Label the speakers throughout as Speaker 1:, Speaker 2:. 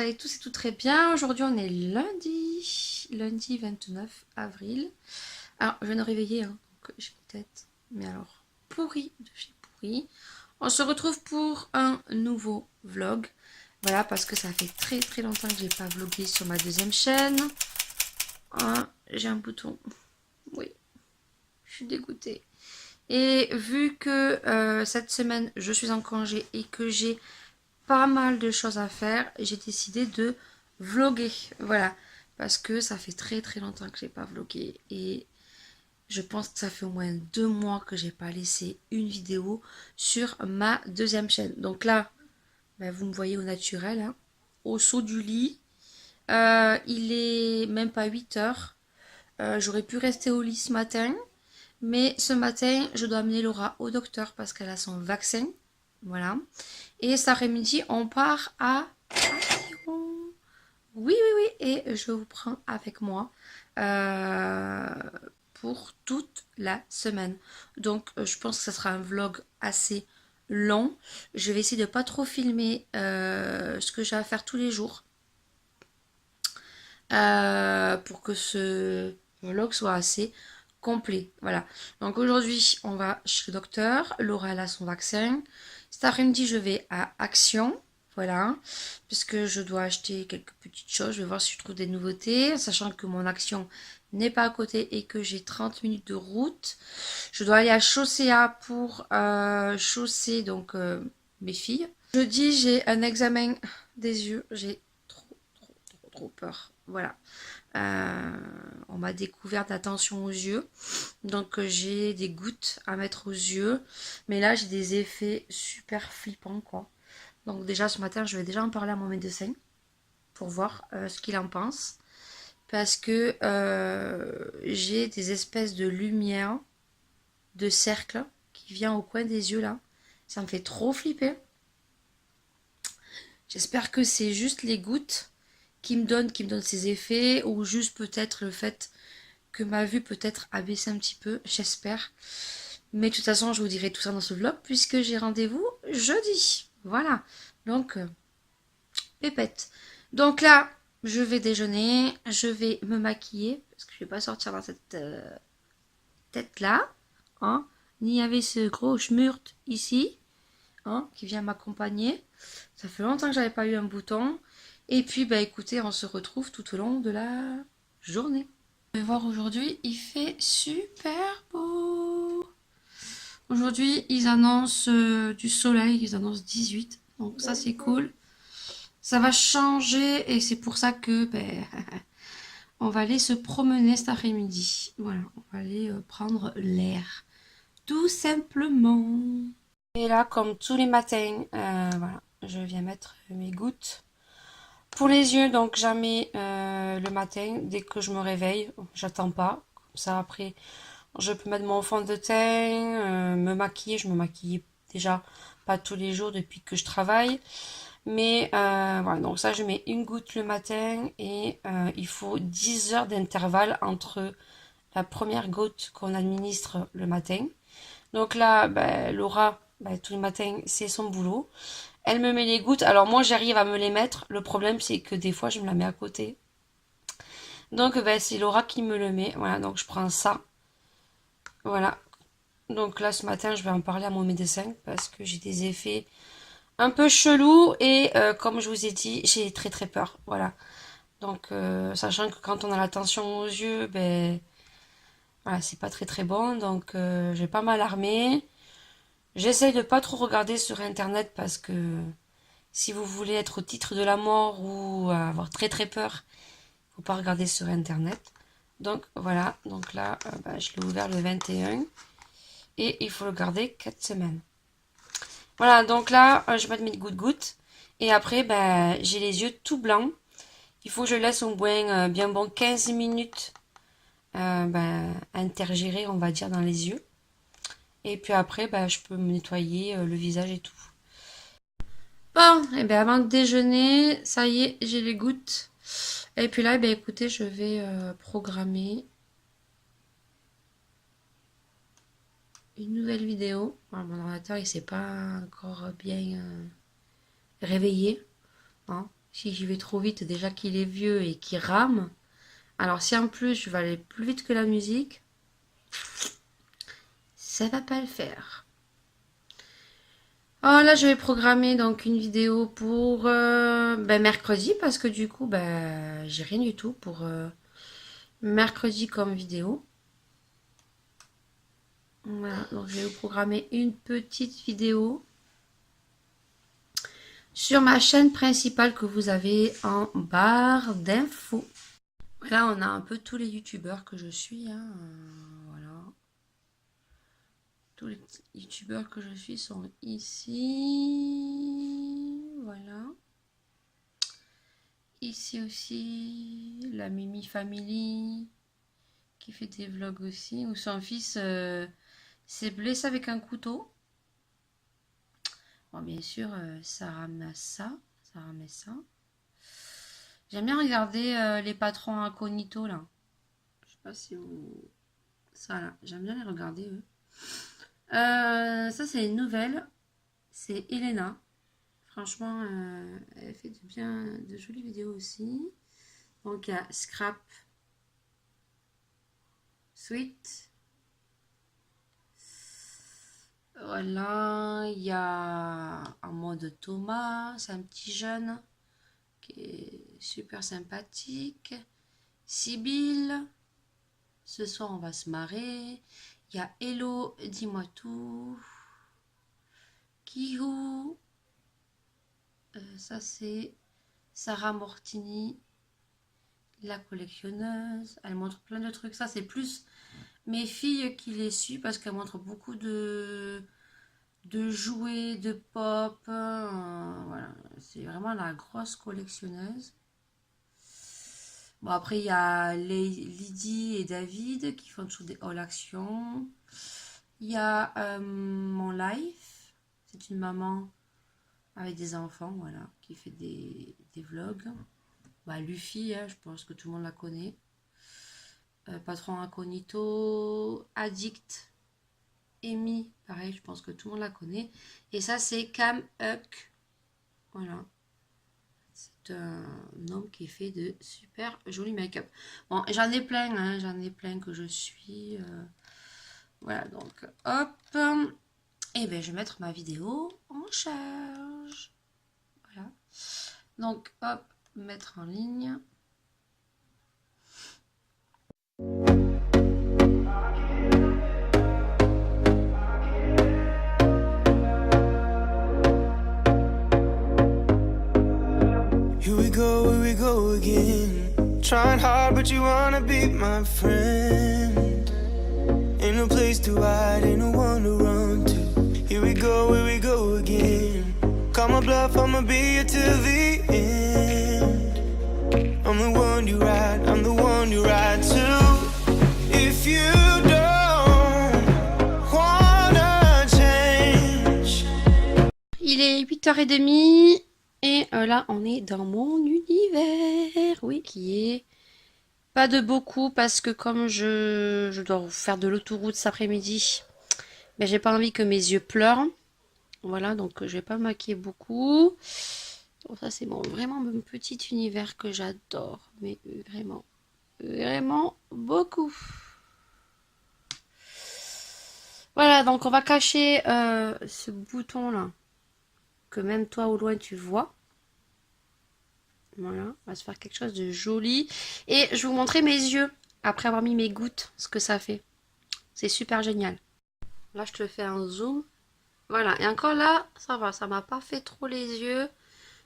Speaker 1: allez tous et tout très bien. Aujourd'hui, on est lundi 29 avril. Alors, je viens de réveiller, hein, donc j'ai une tête, mais alors, pourri de chez pourri. On se retrouve pour un nouveau vlog. Voilà, parce que ça fait très très longtemps que j'ai pas vlogué sur ma deuxième chaîne. Ah, j'ai un bouton. Oui, je suis dégoûtée. Et vu que cette semaine, je suis en congé et que j'ai pas mal de choses à faire, j'ai décidé de vloguer. Voilà, parce que ça fait très très longtemps que j'ai pas vlogué et je pense que ça fait au moins 2 mois que j'ai pas laissé une vidéo sur ma deuxième chaîne. Donc là, ben, vous me voyez au naturel, hein, au saut du lit. Il est même pas 8 heures. J'aurais pu rester au lit ce matin, mais ce matin, je dois amener Laura au docteur parce qu'elle a son vaccin. Voilà. Et cet après-midi, on part à Aveyron. Oui, oui, oui. Et je vous prends avec moi euh, pour toute la semaine. Donc, je pense que ce sera un vlog assez long. Je vais essayer de pas trop filmer ce que j'ai à faire tous les jours pour que ce vlog soit assez complet. Voilà. Donc aujourd'hui, on va chez le docteur. Laura elle a son vaccin. Cet après-midi, je vais à Action. Voilà. Puisque je dois acheter quelques petites choses. Je vais voir si je trouve des nouveautés. Sachant que mon Action n'est pas à côté et que j'ai 30 minutes de route. Je dois aller à Chaussea pour chausser donc mes filles. Jeudi, j'ai un examen des yeux. J'ai trop peur. Voilà. On m'a découvert d'attention aux yeux. Donc j'ai des gouttes à mettre aux yeux. Mais là j'ai des effets super flippants quoi. Donc déjà ce matin je vais déjà en parler à mon médecin pour voir ce qu'il en pense. Parce que j'ai des espèces de lumière, de cercle qui vient au coin des yeux là. Ça me fait trop flipper. J'espère que c'est juste les gouttes qui me donnent ces effets ou juste peut-être le fait que ma vue peut-être a baissé un petit peu, j'espère. Mais de toute façon, je vous dirai tout ça dans ce vlog puisque j'ai rendez-vous jeudi. Voilà. Donc, pépette. Donc là, je vais déjeuner, je vais me maquiller parce que je vais pas sortir dans cette tête-là. Hein, ni avec ce gros schmurt ici, hein, qui vient m'accompagner. Ça fait longtemps que j'avais pas eu un bouton. Et puis, bah écoutez, on se retrouve tout au long de la journée. Je vais voir aujourd'hui, il fait super beau. Aujourd'hui, ils annoncent du soleil, ils annoncent 18. Donc ça, c'est cool. Ça va changer et c'est pour ça que ben, on va aller se promener cet après-midi. Voilà, on va aller prendre l'air. Tout simplement. Et là, comme tous les matins, voilà, je viens mettre mes gouttes pour les yeux. Donc, jamais le matin, dès que je me réveille, j'attends pas. Comme ça, après, je peux mettre mon fond de teint, me maquiller. Je me maquille déjà pas tous les jours depuis que je travaille. Mais voilà, donc ça, je mets une goutte le matin et il faut 10 heures d'intervalle entre la première goutte qu'on administre le matin. Donc là, ben, Laura, ben, tous les matins, c'est son boulot. Elle me met les gouttes. Alors moi, j'arrive à me les mettre. Le problème, c'est que des fois, je me la mets à côté. Donc, ben, c'est Laura qui me le met. Voilà, donc je prends ça. Voilà. Donc là, ce matin, je vais en parler à mon médecin parce que j'ai des effets un peu chelous. Et comme je vous ai dit, j'ai très très peur. Voilà. Donc, sachant que quand on a la tension aux yeux, ben, voilà, c'est pas très très bon. Donc, j'ai pas m'alarmer. J'essaye de pas trop regarder sur internet parce que si vous voulez être au titre de la mort ou avoir très très peur, faut pas regarder sur internet. Donc voilà, donc là, bah, je l'ai ouvert le 21 et il faut le garder 4 semaines. Voilà, donc là, je vais mettre mes gouttes-gouttes et après, bah, j'ai les yeux tout blancs. Il faut que je laisse au moins bien bon 15 minutes bah, intergérer, on va dire, dans les yeux. Et puis après, bah, je peux me nettoyer le visage et tout. Bon, et bien avant de déjeuner, ça y est, j'ai les gouttes. Et puis là, eh bien, écoutez, je vais programmer une nouvelle vidéo. Alors, mon ordinateur, il s'est pas encore bien réveillé. Hein. Si j'y vais trop vite, déjà qu'il est vieux et qu'il rame. Alors si en plus je vais aller plus vite que la musique, ça va pas le faire. Oh là, je vais programmer donc une vidéo pour mercredi parce que du coup, j'ai rien du tout pour mercredi comme vidéo. Voilà, donc je vais vous programmer une petite vidéo sur ma chaîne principale que vous avez en barre d'infos. Voilà, on a un peu tous les youtubeurs que je suis. Hein, voilà. Tous les youtubeurs que je suis sont ici. Voilà. Ici aussi, la Mimi Family qui fait des vlogs aussi, où son fils s'est blessé avec un couteau. Bon, bien sûr, Sarah Massa. J'aime bien regarder les patrons incognito là. Je sais pas si vous... Ça là, j'aime bien les regarder eux. Ça c'est une nouvelle. C'est Elena. Franchement, elle fait de jolies vidéos aussi. Donc il y a Scrap Sweet. Voilà, il y a un mode Thomas, c'est un petit jeune qui est super sympathique. Sibylle, ce soir on va se marrer. Il y a Hello, dis-moi tout. Kihou, ça c'est Sarah Mortini, la collectionneuse. Elle montre plein de trucs. Ça c'est plus mes filles qui les suivent parce qu'elles montrent beaucoup de jouets, de pop. Voilà, c'est vraiment la grosse collectionneuse. Bon, après, il y a Lydie et David qui font toujours des all actions. Il y a mon life. C'est une maman avec des enfants, voilà, qui fait des vlogs. Luffy, hein, je pense que tout le monde la connaît. Patron Incognito, Addict, Amy, pareil, je pense que tout le monde la connaît. Et ça, c'est Cam Huck. Voilà. C'est un homme qui fait de super jolis make-up. Bon, j'en ai plein, hein, j'en ai plein que je suis. Voilà, donc, hop. Et bien, je vais mettre ma vidéo en charge. Voilà. Donc, hop, mettre en ligne.
Speaker 2: Here we go again. Trying hard, but you wanna be my friend. Ain't no place to hide, ain't no one to run to. Here we go again. Call my bluff, I'ma be here till the end. I'm the one you ride to. If you don't wanna change.
Speaker 1: Il est 8h30. Et là, on est dans mon univers, oui, qui est pas de beaucoup parce que comme je dois faire de l'autoroute cet après-midi, j'ai pas envie que mes yeux pleurent. Voilà, donc je vais pas me maquiller beaucoup. Donc ça, c'est vraiment mon petit univers que j'adore, mais vraiment, vraiment beaucoup. Voilà, donc on va cacher ce bouton-là que même toi au loin tu vois. Voilà, on va se faire quelque chose de joli. Et je vais vous montrer mes yeux après avoir mis mes gouttes, ce que ça fait. C'est super génial. Là, je te le fais en zoom. Voilà, et encore là, ça va, ça m'a pas fait trop les yeux.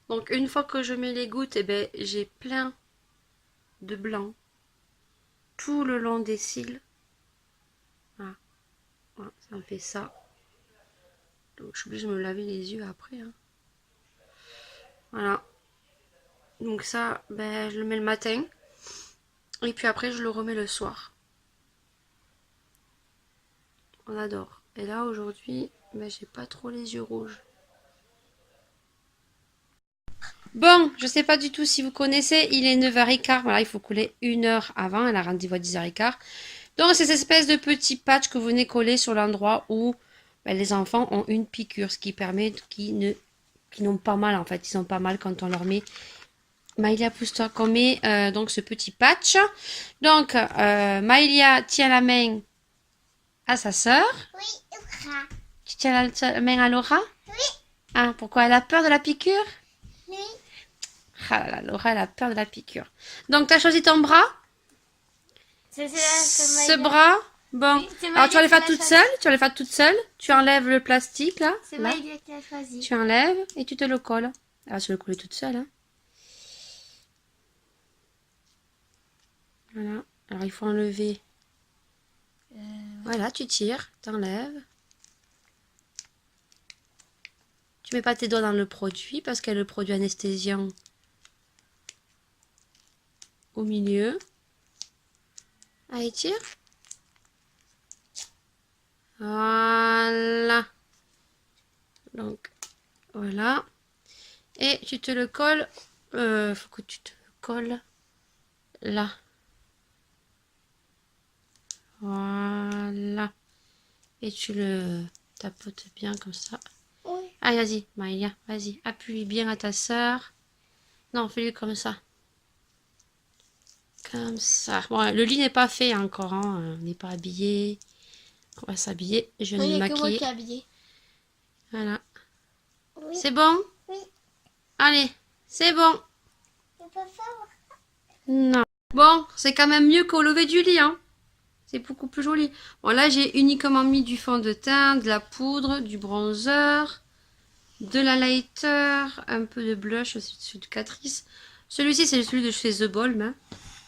Speaker 1: Donc une fois que je mets les gouttes, j'ai plein de blanc tout le long des cils. Voilà, voilà, ça me fait ça. Donc je suis obligée de me laver les yeux après. Hein. Voilà. Donc ça, je le mets le matin. Et puis après, je le remets le soir. On adore. Et là, aujourd'hui, j'ai pas trop les yeux rouges. Bon, je sais pas du tout si vous connaissez, il est 9h15. Voilà, il faut coller 1 heure avant. Elle a rendez-vous à 10h15. Donc, c'est cette espèce de petit patch que vous venez coller sur l'endroit où les enfants ont une piqûre. Ce qui permet qu'ils n'ont pas mal, en fait. Ils ont pas mal quand on leur met Maïlia, pousse-toi, qu'on met donc ce petit patch. Donc, Maïlia tient la main à sa sœur.
Speaker 3: Oui, Laura.
Speaker 1: Tu tiens la main à Laura?
Speaker 3: Oui.
Speaker 1: Ah, pourquoi? Elle a peur de la piqûre?
Speaker 3: Oui.
Speaker 1: Ah là là, Laura, elle a peur de la piqûre. Donc, tu as choisi ton bras? Ce bras? Bon.
Speaker 3: Oui, c'est
Speaker 1: Alors, tu vas les
Speaker 3: Maïlia
Speaker 1: faire
Speaker 3: qui
Speaker 1: toute
Speaker 3: l'a
Speaker 1: seule. Tu vas les faire toute seule. Tu enlèves le plastique, là.
Speaker 3: C'est
Speaker 1: Là.
Speaker 3: Maïlia qui a choisi.
Speaker 1: Tu enlèves et tu te le colles. Elle va se le coller toute seule, hein. Voilà. Alors, il faut enlever. Voilà, tu tires, t'enlèves. Tu mets pas tes doigts dans le produit parce qu'il y a le produit anesthésiant au milieu. Allez, tire. Voilà. Donc, voilà. Et tu te le colles. Faut que tu te le colles là. Voilà. Et tu le tapotes bien comme ça.
Speaker 3: Oui.
Speaker 1: Allez, vas-y, Maïlia, vas-y. Appuie bien à ta sœur. Non, fais-le comme ça. Comme ça. Bon, le lit n'est pas fait encore, hein. On n'est pas habillé. On va s'habiller. Je vais
Speaker 3: Il
Speaker 1: me
Speaker 3: n'y a que moi
Speaker 1: maquiller.
Speaker 3: qui est habillée.
Speaker 1: Voilà.
Speaker 3: Oui.
Speaker 1: C'est bon?
Speaker 3: Oui.
Speaker 1: Allez, c'est bon.
Speaker 3: C'est pas fort.
Speaker 1: Non. Bon, c'est quand même mieux qu'au lever du lit, hein. C'est beaucoup plus joli. Bon, là, j'ai uniquement mis du fond de teint, de la poudre, du bronzer, de la lighter, un peu de blush aussi de Catrice. Celui-ci, c'est celui de chez The Balm, hein,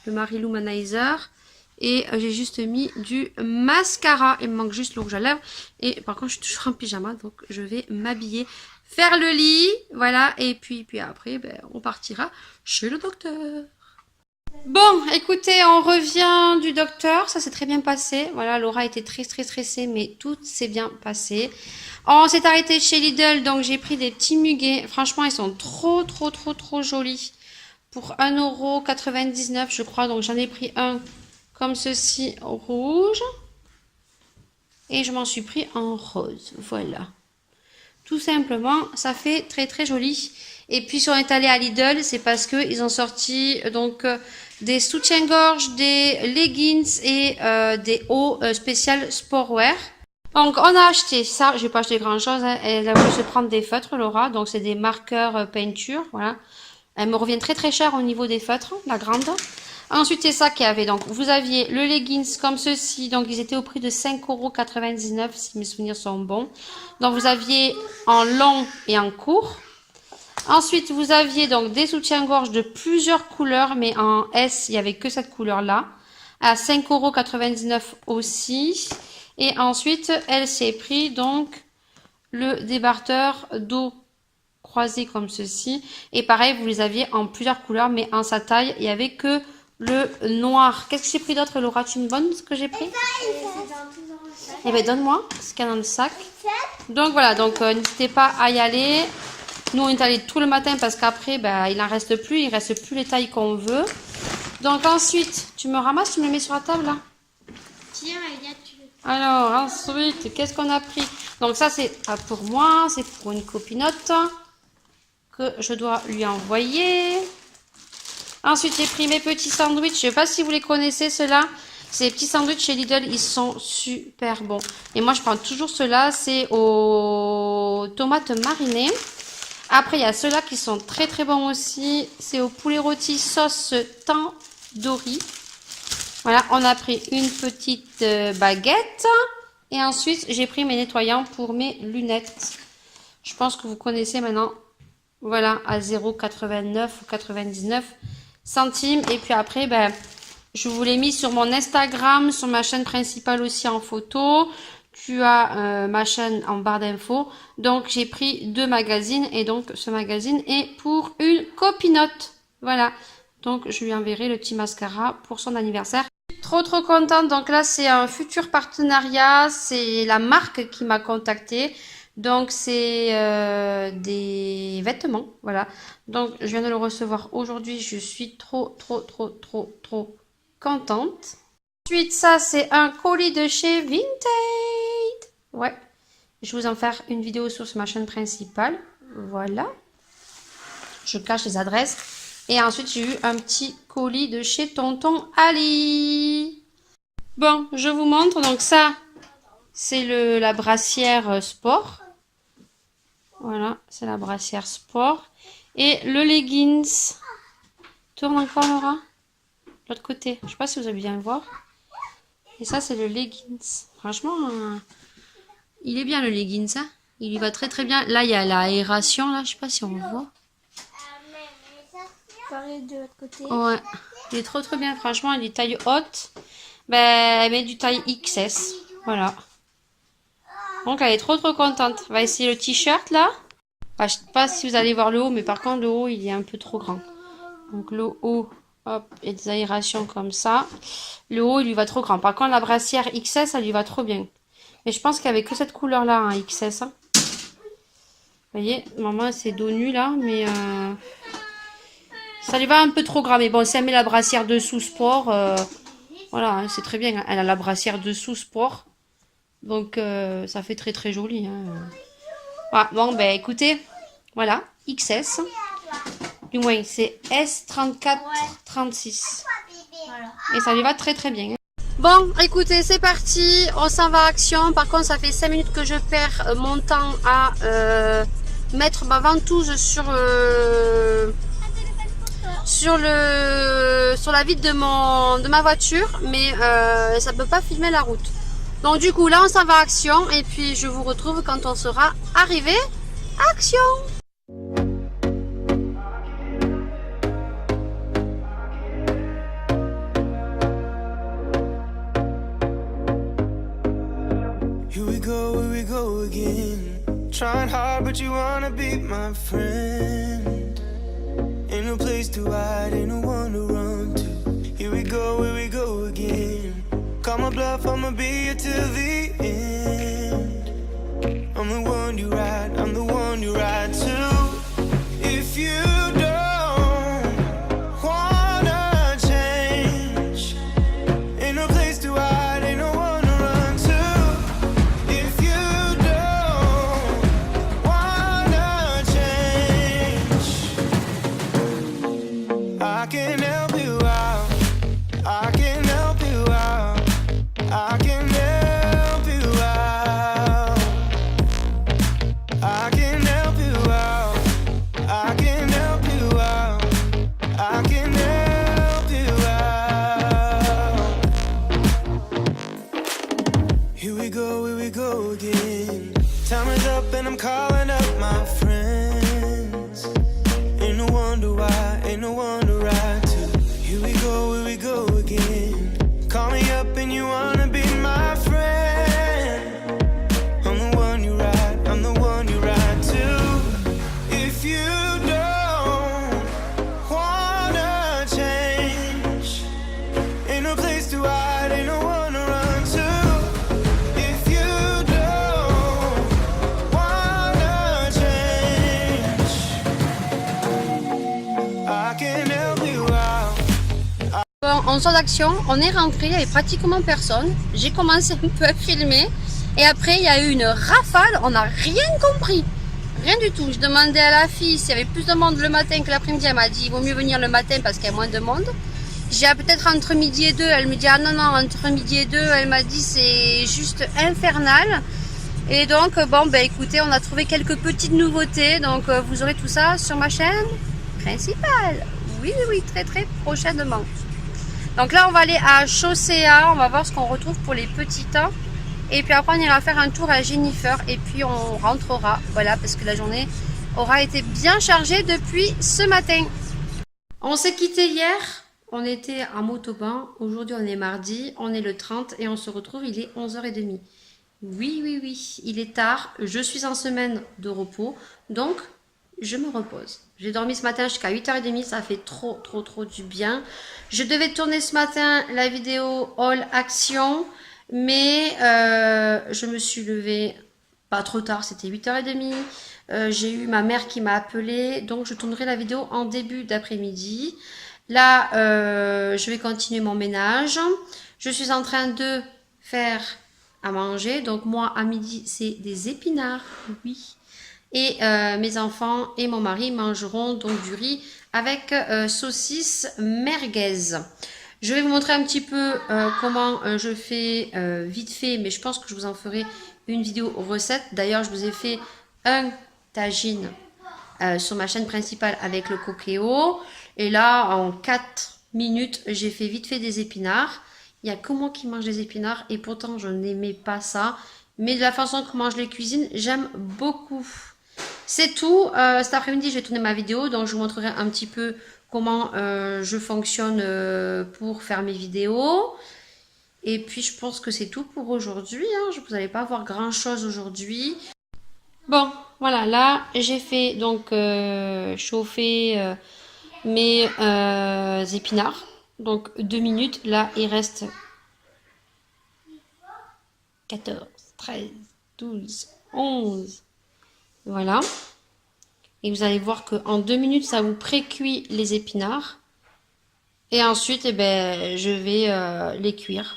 Speaker 1: le Marilou Manizer. Et j'ai juste mis du mascara. Il me manque juste le rouge à lèvres. Et par contre, je suis toujours en pyjama, donc je vais m'habiller, faire le lit. Voilà, et puis après, ben, on partira chez le docteur. Bon, écoutez, on revient du docteur. Ça s'est très bien passé. Voilà, Laura était très stressée, mais tout s'est bien passé. On s'est arrêté chez Lidl, donc j'ai pris des petits muguets. Franchement, ils sont trop jolis. Pour 1,99 €, je crois. Donc j'en ai pris un comme ceci, rouge. Et je m'en suis pris en rose. Voilà. Tout simplement, ça fait très joli. Et puis si on est allé à Lidl, c'est parce que ils ont sorti donc des soutiens-gorge, des leggings et des hauts spécial sportwear. Donc on a acheté ça, je vais pas acheté grand chose, hein. Elle a voulu se prendre des feutres, Laura, donc c'est des marqueurs peinture, voilà. Elle me revient très cher au niveau des feutres, la grande. Ensuite c'est ça qu'il y avait, donc vous aviez le leggings comme ceci, donc ils étaient au prix de 5,99 € si mes souvenirs sont bons. Donc vous aviez en long et en court. Ensuite, vous aviez donc des soutiens-gorge de plusieurs couleurs, mais en S, il n'y avait que cette couleur-là, à 5,99 € aussi. Et ensuite, elle s'est pris donc le débarteur dos croisé comme ceci. Et pareil, vous les aviez en plusieurs couleurs, mais en sa taille, il n'y avait que le noir. Qu'est-ce que j'ai pris d'autre, Laura? Tu me donnes ce que j'ai pris? Eh bien, donne-moi ce qu'il y a dans le sac. Donc voilà, donc n'hésitez pas à y aller. Nous, on est allé tout le matin parce qu'après, ben, il n'en reste plus. Il ne reste plus les tailles qu'on veut. Donc ensuite, tu me ramasses, tu me le mets sur la table là.
Speaker 3: Tiens, Maïlia, tu veux.
Speaker 1: Alors ensuite, qu'est-ce qu'on a pris? Donc ça, c'est pas pour moi, c'est pour une copinote que je dois lui envoyer. Ensuite, j'ai pris mes petits sandwichs. Je ne sais pas si vous les connaissez, ceux-là. Ces petits sandwichs chez Lidl, ils sont super bons. Et moi, je prends toujours ceux-là. C'est aux tomates marinées. Après, il y a ceux-là qui sont très bons aussi. C'est au poulet rôti sauce tandoori. Voilà, on a pris une petite baguette. Et ensuite, j'ai pris mes nettoyants pour mes lunettes. Je pense que vous connaissez maintenant. Voilà, à 0,89 ou 99 centimes. Et puis après, ben, je vous l'ai mis sur mon Instagram, sur ma chaîne principale aussi en photo. Tu as ma chaîne en barre d'infos. Donc, j'ai pris 2 magazines. Et donc, ce magazine est pour une copinote. Voilà. Donc, je lui enverrai le petit mascara pour son anniversaire. Trop contente. Donc là, c'est un futur partenariat. C'est la marque qui m'a contactée. Donc, c'est des vêtements. Voilà. Donc, je viens de le recevoir aujourd'hui. Je suis trop contente. Ensuite, ça, c'est un colis de chez Vinted. Ouais, je vais vous en faire une vidéo sur ma chaîne principale. Voilà. Je cache les adresses. Et ensuite, j'ai eu un petit colis de chez Tonton Ali. Bon, je vous montre. Donc ça, c'est la brassière sport. Voilà, c'est la brassière sport. Et le leggings. Tourne encore, Laura. L'autre côté. Je sais pas si vous avez bien le voir. Et ça, c'est le leggings. Franchement, il est bien le leggings. Hein, il y va très très bien. Là, il y a l'aération. Là, je sais pas si on le voit.
Speaker 3: Pareil de l'autre côté.
Speaker 1: Ouais, il est trop trop bien. Franchement, il est taille haute. Ben, elle met du taille XS. Voilà. Donc, elle est trop trop contente. On va essayer le t-shirt là. Enfin, je sais pas si vous allez voir le haut, mais par contre, le haut, il est un peu trop grand. Donc, le haut, hop, et des aérations comme ça. Le haut, il lui va trop grand. Par contre, la brassière XS, elle lui va trop bien. Mais je pense qu'il n'y avait que cette couleur-là, hein, XS. Hein. Vous voyez, maman, c'est dos nu là, mais ça lui va un peu trop grand. Mais bon, si elle met la brassière dessous sport, voilà, hein, c'est très bien. Elle a la brassière dessous sport. Donc, ça fait très très joli. Hein. Voilà, bon, ben écoutez, voilà, XS. Du moins, c'est S34-36.
Speaker 3: Voilà.
Speaker 1: Et ça lui va très très bien. Bon, écoutez, c'est parti. On s'en va à Action. Par contre, ça fait 5 minutes que je perds mon temps à mettre ma ventouse sur la vitre de ma voiture. Mais ça ne peut pas filmer la route. Donc du coup, là, on s'en va à Action. Et puis, je vous retrouve quand on sera arrivé à Action.
Speaker 2: Here we go again. Trying hard, but you wanna be my friend. Ain't no place to hide, ain't no one to run to. Here we go again. Call my bluff, I'ma be here till the end. I'm the one you ride, I'm the one you ride to. If you don't wanna change, ain't no place to hide, ain't no one to run to. If you don't wanna change, I can help you out, I can help you out, I can help you out, I can help you out, I can help you out, I can help you out. Here we go again. Time is up and I'm calling up my friends. Ain't no wonder why, ain't no one to ride to. Here we go again. Call me up and you wanna be my friend. I'm the one you ride, I'm the one you ride to. If you don't wanna change, ain't no place to hide, ain't no one to run to. If you don't wanna change, I can help you out.
Speaker 1: Bon, on sort d'Action, on est rentré, il n'y avait pratiquement personne. J'ai commencé un peu à filmer. Et après, il y a eu une rafale, on n'a rien compris. Rien du tout. Je demandais à la fille s'il y avait plus de monde le matin que l'après-midi. Elle m'a dit, il vaut mieux venir le matin parce qu'il y a moins de monde. J'ai peut-être entre midi et 2. Elle me dit, ah non, entre midi et 2. Elle m'a dit, c'est juste infernal. Et donc, bon, ben écoutez, on a trouvé quelques petites nouveautés. Donc, vous aurez tout ça sur ma chaîne principale. Oui, très très prochainement. Donc là, on va aller à Chaussea. On va voir ce qu'on retrouve pour les petites. Et puis après, on ira faire un tour à Jennifer. Et puis, on rentrera. Voilà, parce que la journée aura été bien chargée depuis ce matin. On s'est quitté hier. On était en motoban. Aujourd'hui, on est mardi. On est le 30. Et on se retrouve, il est 11h30. Oui. Il est tard. Je suis en semaine de repos. Donc, je me repose. J'ai dormi ce matin jusqu'à 8h30. Ça fait trop du bien. Je devais tourner ce matin la vidéo All Action. Mais je me suis levée pas trop tard. C'était 8h30. J'ai eu ma mère qui m'a appelée. Donc, je tournerai la vidéo en début d'après-midi. Là, je vais continuer mon ménage. Je suis en train de faire à manger. Donc, moi, à midi, c'est des épinards. Oui.
Speaker 4: Et mes enfants et mon mari mangeront donc du riz avec saucisse merguez. Je vais vous montrer un petit peu comment je fais vite fait, mais je pense que je vous en ferai une vidéo recette. D'ailleurs, je vous ai fait un tagine sur ma chaîne principale avec le coquéo. Et là, en 4 minutes, j'ai fait vite fait des épinards. Il n'y a que moi qui mange des épinards et pourtant je n'aimais pas ça. Mais de la façon comment je les cuisine, j'aime beaucoup. C'est tout. Cet après-midi, je vais tourner ma vidéo, donc je vous montrerai un petit peu comment je fonctionne pour faire mes vidéos. Et puis, je pense que c'est tout pour aujourd'hui. Hein. Vous n'allez pas voir grand-chose aujourd'hui. Bon, voilà, là, j'ai fait donc chauffer mes épinards. Donc, 2 minutes. Là, il reste 14, 13, 12, 11. Voilà. Et vous allez voir qu'en 2 minutes, ça vous pré-cuit les épinards. Et ensuite, eh ben, je vais les cuire,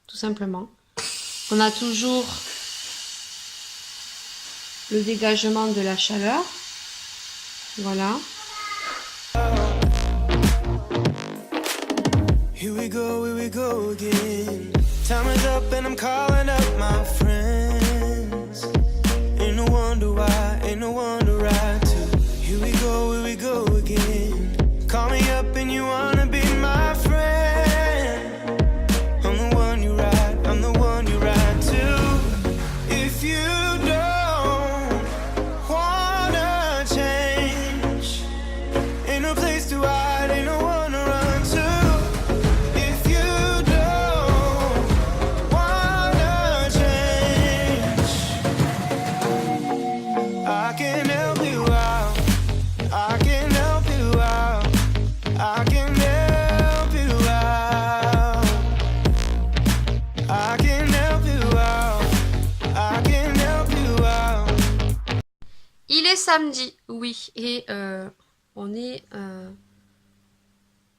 Speaker 4: tout simplement. On a toujours le dégagement de la chaleur. Voilà.
Speaker 2: Here we go again. Time is up and I'm calling up my friends. Ain't no wonder why, ain't no wonder I too. Here we go again. Call me up and you wanna be my friend. I'm the one you ride, I'm the one you ride to. If you don't wanna change, ain't no place to hide, ain't no one to run to. If you don't wanna change, I can help you out, I can help you out, I can help you out, I can help you out, I can help you out.
Speaker 4: Il est samedi, oui, et on est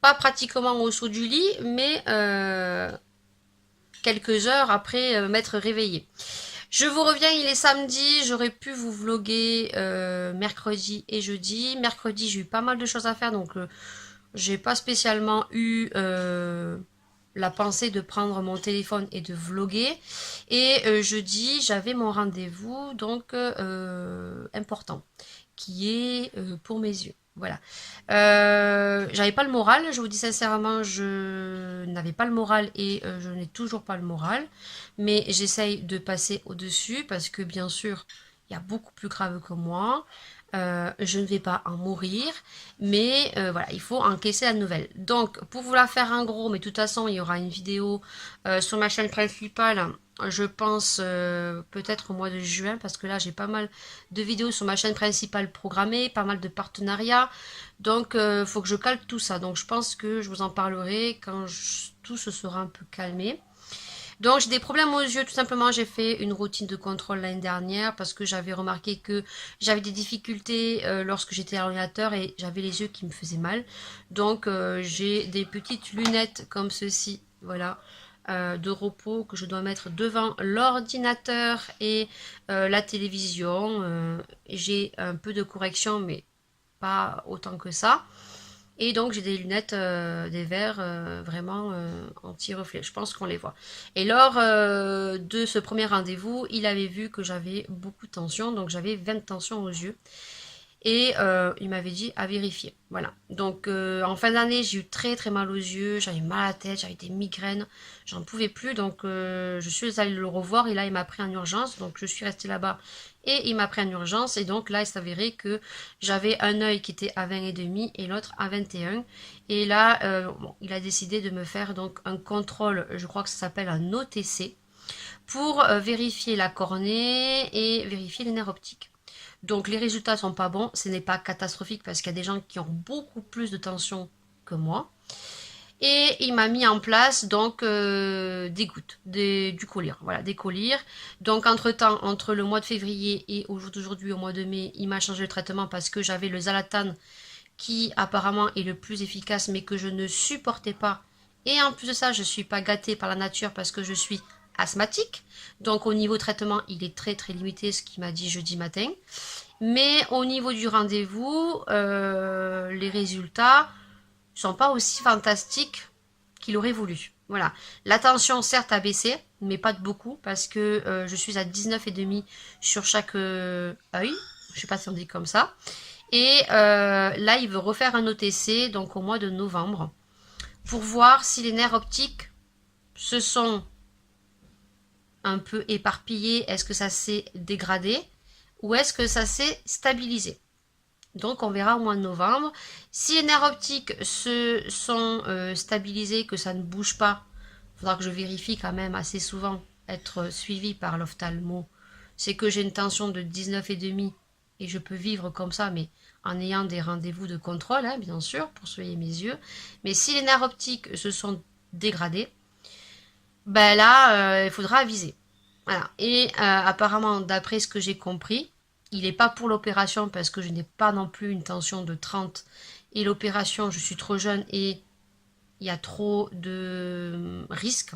Speaker 4: pas pratiquement au saut du lit, mais quelques heures après m'être réveillée. Je vous reviens, il est samedi, j'aurais pu vous vlogger mercredi et jeudi. Mercredi, j'ai eu pas mal de choses à faire, donc j'ai pas spécialement eu la pensée de prendre mon téléphone et de vlogger. Et jeudi, j'avais mon rendez-vous, donc important, qui est pour mes yeux. Voilà. J'avais pas le moral, je vous dis sincèrement, je n'avais pas le moral et je n'ai toujours pas le moral. Mais j'essaye de passer au-dessus parce que bien sûr, il y a beaucoup plus grave que moi. Je ne vais pas en mourir, mais voilà, il faut encaisser la nouvelle. Donc, pour vous la faire en gros, mais de toute façon, il y aura une vidéo sur ma chaîne principale, je pense peut-être au mois de juin, parce que là, j'ai pas mal de vidéos sur ma chaîne principale programmées, pas mal de partenariats, donc il faut que je cale tout ça. Donc, je pense que je vous en parlerai quand tout se sera un peu calmé. Donc j'ai des problèmes aux yeux, tout simplement j'ai fait une routine de contrôle l'année dernière parce que j'avais remarqué que j'avais des difficultés lorsque j'étais à l'ordinateur et j'avais les yeux qui me faisaient mal. Donc j'ai des petites lunettes comme ceci, voilà, de repos que je dois mettre devant l'ordinateur et la télévision. J'ai un peu de correction mais pas autant que ça. Et donc j'ai des lunettes, des verres vraiment anti-reflet, je pense qu'on les voit. Et lors de ce premier rendez-vous, il avait vu que j'avais beaucoup de tension, donc j'avais 20 tensions aux yeux. Et il m'avait dit à vérifier, voilà. Donc en fin d'année, j'ai eu très très mal aux yeux, j'avais mal à la tête, j'avais des migraines, j'en pouvais plus. Donc je suis allée le revoir et là il m'a pris en urgence, donc je suis restée là-bas. Et il m'a pris en urgence et donc là il s'avérait que j'avais un œil qui était à 20,5 et l'autre à 21. Et là bon, il a décidé de me faire donc un contrôle, je crois que ça s'appelle un OTC, pour vérifier la cornée et vérifier les nerfs optiques. Donc les résultats sont pas bons, ce n'est pas catastrophique parce qu'il y a des gens qui ont beaucoup plus de tension que moi. Et il m'a mis en place donc des gouttes, du collyre, voilà, des collyres. Donc entre-temps, entre le mois de février et au jour d'aujourd'hui, au mois de mai, il m'a changé le traitement parce que j'avais le Zalatan qui apparemment est le plus efficace mais que je ne supportais pas. Et en plus de ça, je ne suis pas gâtée par la nature parce que je suis asthmatique. Donc au niveau traitement, il est très très limité, ce qu'il m'a dit jeudi matin. Mais au niveau du rendez-vous, les résultats ne sont pas aussi fantastiques qu'il aurait voulu. Voilà. La tension certes a baissé, mais pas de beaucoup, parce que je suis à 19,5 sur chaque œil. Je sais pas si on dit comme ça. Et là, il veut refaire un OTC, donc au mois de novembre, pour voir si les nerfs optiques se sont un peu éparpillés. Est-ce que ça s'est dégradé ou est-ce que ça s'est stabilisé? Donc on verra au mois de novembre. Si les nerfs optiques se sont stabilisés, que ça ne bouge pas, il faudra que je vérifie quand même assez souvent, être suivi par l'ophtalmo. C'est que j'ai une tension de 19,5 et je peux vivre comme ça, mais en ayant des rendez-vous de contrôle, hein, bien sûr, pour soigner mes yeux. Mais si les nerfs optiques se sont dégradés, ben là, il faudra aviser. Voilà. Et apparemment, d'après ce que j'ai compris, il n'est pas pour l'opération parce que je n'ai pas non plus une tension de 30. Et l'opération, je suis trop jeune et il y a trop de risques.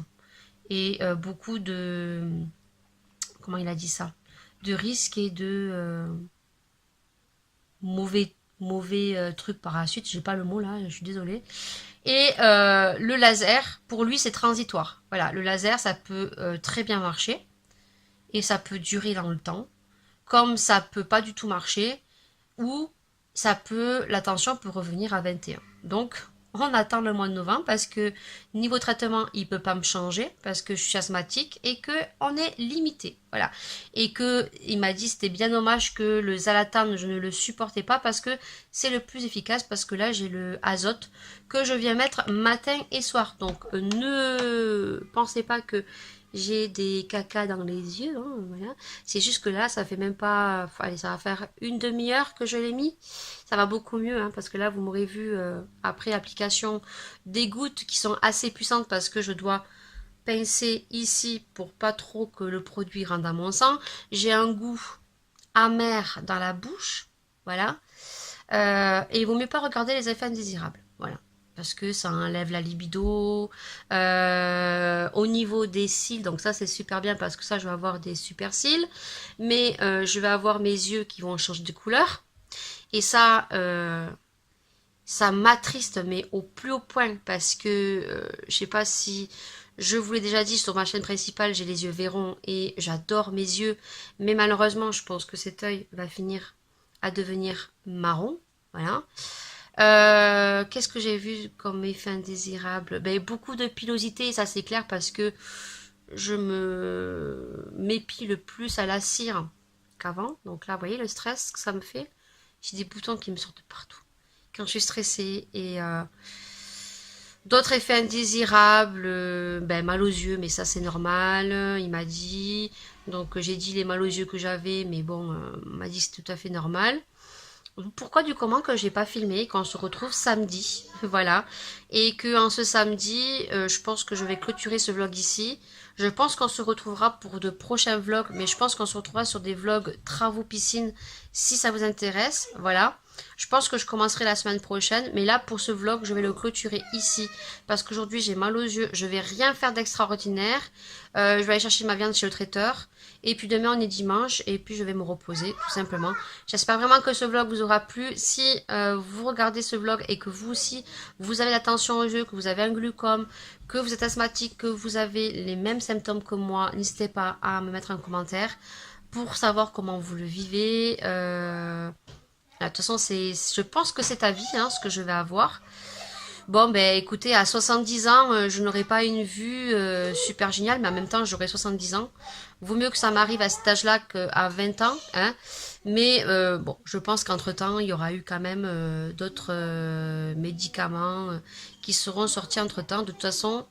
Speaker 4: Et beaucoup de... Comment il a dit ça? De risques et de mauvais trucs par la suite. J'ai pas le mot là, je suis désolée. Et le laser, pour lui, c'est transitoire. Voilà, le laser, ça peut très bien marcher. Et ça peut durer dans le temps. Comme ça peut pas du tout marcher. Ou la tension peut revenir à 21. Donc, on attend le mois de novembre parce que niveau traitement, il peut pas me changer parce que je suis asthmatique et que on est limité. Voilà. Et que il m'a dit c'était bien dommage que le Zalatan, je ne le supportais pas parce que c'est le plus efficace parce que là j'ai le azote que je viens mettre matin et soir. Donc ne pensez pas que j'ai des caca dans les yeux, hein, voilà. C'est juste que là, ça fait même pas... Allez, ça va faire une demi-heure que je l'ai mis. Ça va beaucoup mieux, hein, parce que là, vous m'aurez vu, après application, des gouttes qui sont assez puissantes parce que je dois pincer ici pour pas trop que le produit rentre dans mon sang. J'ai un goût amer dans la bouche, voilà. Et il vaut mieux pas regarder les effets indésirables, voilà. Parce que ça enlève la libido. Au niveau des cils, donc ça c'est super bien parce que ça je vais avoir des super cils. Mais je vais avoir mes yeux qui vont changer de couleur. Et ça, ça m'attriste mais au plus haut point parce que je sais pas si je vous l'ai déjà dit sur ma chaîne principale, j'ai les yeux verrons et j'adore mes yeux. Mais malheureusement, je pense que cet œil va finir à devenir marron. Voilà. Qu'est-ce que j'ai vu comme effet indésirable? Ben, beaucoup de pilosité, ça c'est clair parce que je me m'épile plus à la cire qu'avant. Donc là, vous voyez le stress que ça me fait. J'ai des boutons qui me sortent de partout quand je suis stressée. Et d'autres effets indésirables, ben, mal aux yeux, mais ça c'est normal, il m'a dit. Donc j'ai dit les mal aux yeux que j'avais, mais bon, il m'a dit c'est tout à fait normal. Pourquoi du comment que j'ai pas filmé, qu'on se retrouve samedi, voilà, et que en ce samedi, je pense que je vais clôturer ce vlog ici. Je pense qu'on se retrouvera pour de prochains vlogs, mais je pense qu'on se retrouvera sur des vlogs travaux piscine si ça vous intéresse, voilà. Je pense que je commencerai la semaine prochaine, mais là pour ce vlog, je vais le clôturer ici parce qu'aujourd'hui j'ai mal aux yeux, je vais rien faire d'extraordinaire. Je vais aller chercher ma viande chez le traiteur. Et puis demain on est dimanche et puis je vais me reposer tout simplement. J'espère vraiment que ce vlog vous aura plu. Si vous regardez ce vlog et que vous aussi vous avez la tension aux yeux, que vous avez un glucome, que vous êtes asthmatique, que vous avez les mêmes symptômes que moi, n'hésitez pas à me mettre un commentaire pour savoir comment vous le vivez. De toute façon, je pense que c'est à vie hein, ce que je vais avoir. Bon, ben écoutez, à 70 ans, je n'aurai pas une vue super géniale, mais en même temps, j'aurai 70 ans. Vaut mieux que ça m'arrive à cet âge-là qu'à 20 ans. Hein. Mais bon, je pense qu'entre-temps, il y aura eu quand même d'autres médicaments qui seront sortis entre-temps. De toute façon,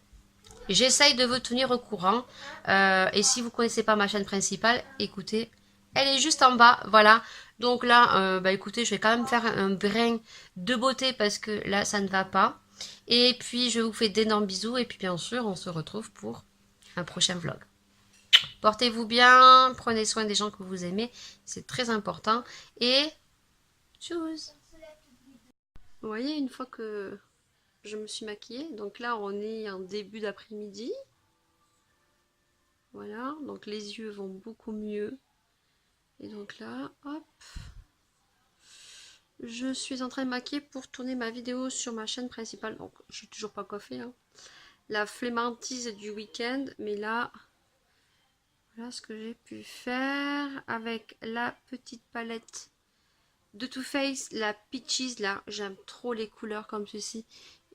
Speaker 4: j'essaye de vous tenir au courant. Et si vous ne connaissez pas ma chaîne principale, écoutez, elle est juste en bas, voilà. Donc là, bah écoutez, je vais quand même faire un brin de beauté parce que là, ça ne va pas. Et puis, je vous fais d'énormes bisous. Et puis, bien sûr, on se retrouve pour un prochain vlog. Portez-vous bien, prenez soin des gens que vous aimez. C'est très important. Et, tchuss. Vous voyez, une fois que je me suis maquillée, donc là, on est en début d'après-midi. Voilà, donc les yeux vont beaucoup mieux. Et donc là, hop. Je suis en train de maquiller pour tourner ma vidéo sur ma chaîne principale. Donc, je suis toujours pas coiffée. Hein. La flemmantise du week-end. Mais là, voilà ce que j'ai pu faire avec la petite palette de Too Faced, la Peaches. Là, j'aime trop les couleurs comme ceci.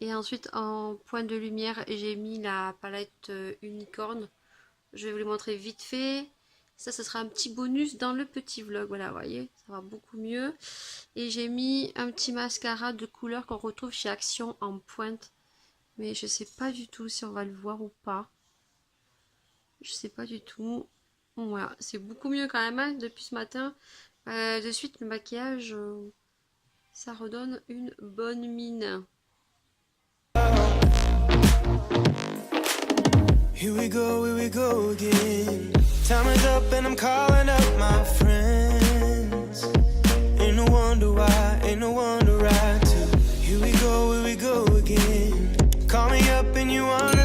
Speaker 4: Et ensuite, en point de lumière, j'ai mis la palette Unicorn. Je vais vous les montrer vite fait. Ça, ce sera un petit bonus dans le petit vlog. Voilà, vous voyez, ça va beaucoup mieux. Et j'ai mis un petit mascara de couleur qu'on retrouve chez Action en pointe. Mais je sais pas du tout si on va le voir ou pas. Je sais pas du tout. Voilà, c'est beaucoup mieux quand même hein, depuis ce matin. De suite, le maquillage, ça redonne une bonne mine.
Speaker 2: Here we go again. Time is up and I'm calling up my friends. Ain't no wonder why, ain't no wonder I too. Here we go again. Call me up and you wanna